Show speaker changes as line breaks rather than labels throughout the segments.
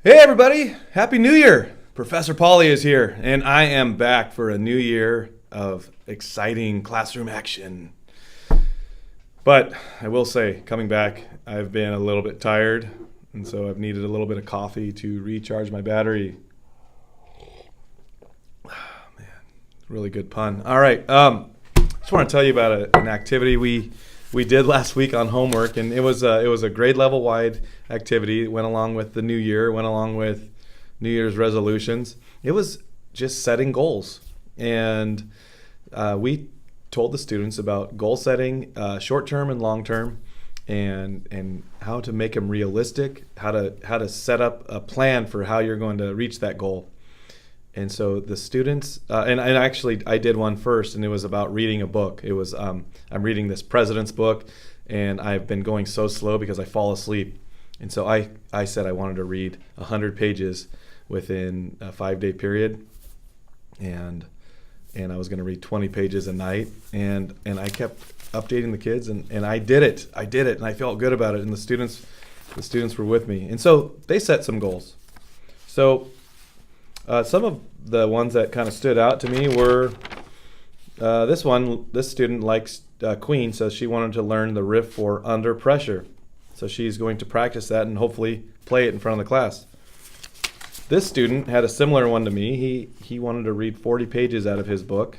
Hey everybody, Happy New Year! Professor Polly is here, and I am back for a new year of exciting classroom action. But I will say, coming back, I've been a little bit tired, and so I've needed a little bit of coffee to recharge my battery. Man, really good pun. All right, just want to tell you about an activity we did last week on homework, and it was a grade level wide activity. It went along with the new year, went along with New Year's resolutions. It was just setting goals, and we told the students about goal setting, short term and long term, and how to make them realistic, how to set up a plan for how you're going to reach that goal. And so the students, and actually I did one first, and it was about reading a book. It was I'm reading this president's book, and I've been going so slow because I fall asleep. And so I said I wanted to read 100 pages within a 5-day period, and I was going to read 20 pages a night, and I kept updating the kids, and I did it, and I felt good about it, and the students were with me, and so they set some goals. So some of the ones that kind of stood out to me were this student likes Queen, so she wanted to learn the riff for Under Pressure. So she's going to practice that and hopefully play it in front of the class. This student had a similar one to me. He wanted to read 40 pages out of his book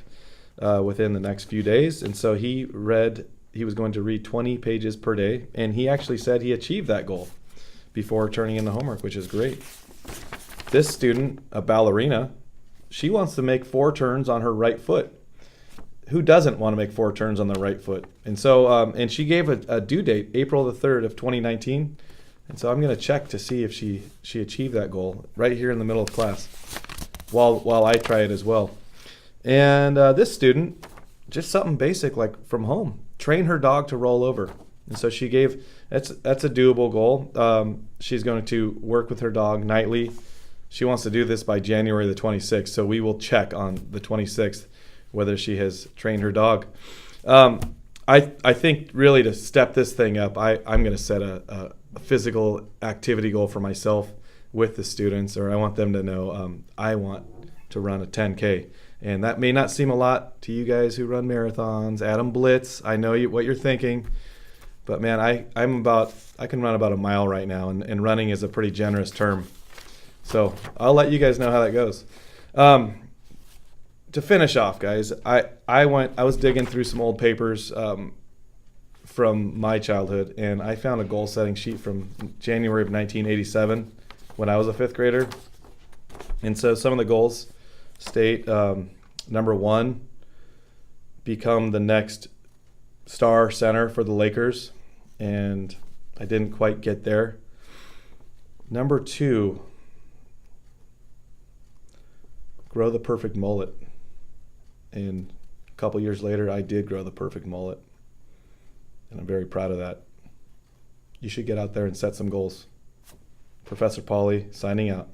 within the next few days, and so he was going to read 20 pages per day, and he actually said he achieved that goal before turning in the homework, which is great. This student, a ballerina, she wants to make 4 turns on her right foot. Who doesn't want to make 4 turns on the right foot? And so, and she gave a due date, April the 3rd of 2019. And so I'm going to check to see if she achieved that goal right here in the middle of class while I try it as well. And this student, just something basic like from home, train her dog to roll over. And so she gave, that's a doable goal. She's going to work with her dog nightly. She wants to do this by January the 26th, so we will check on the 26th whether she has trained her dog. I think really to step this thing up, I'm going to set a physical activity goal for myself with the students, or I want them to know I want to run a 10K. And that may not seem a lot to you guys who run marathons. Adam Blitz, I know what you're thinking. But man, I can run about a mile right now, and running is a pretty generous term. So I'll let you guys know how that goes. To finish off, guys, I was digging through some old papers from my childhood, and I found a goal setting sheet from January of 1987 when I was a 5th grader. And so some of the goals state, number 1, become the next star center for the Lakers, and I didn't quite get there. Number 2, grow the perfect mullet. And a couple years later, I did grow the perfect mullet. And I'm very proud of that. You should get out there and set some goals. Professor Polly, signing out.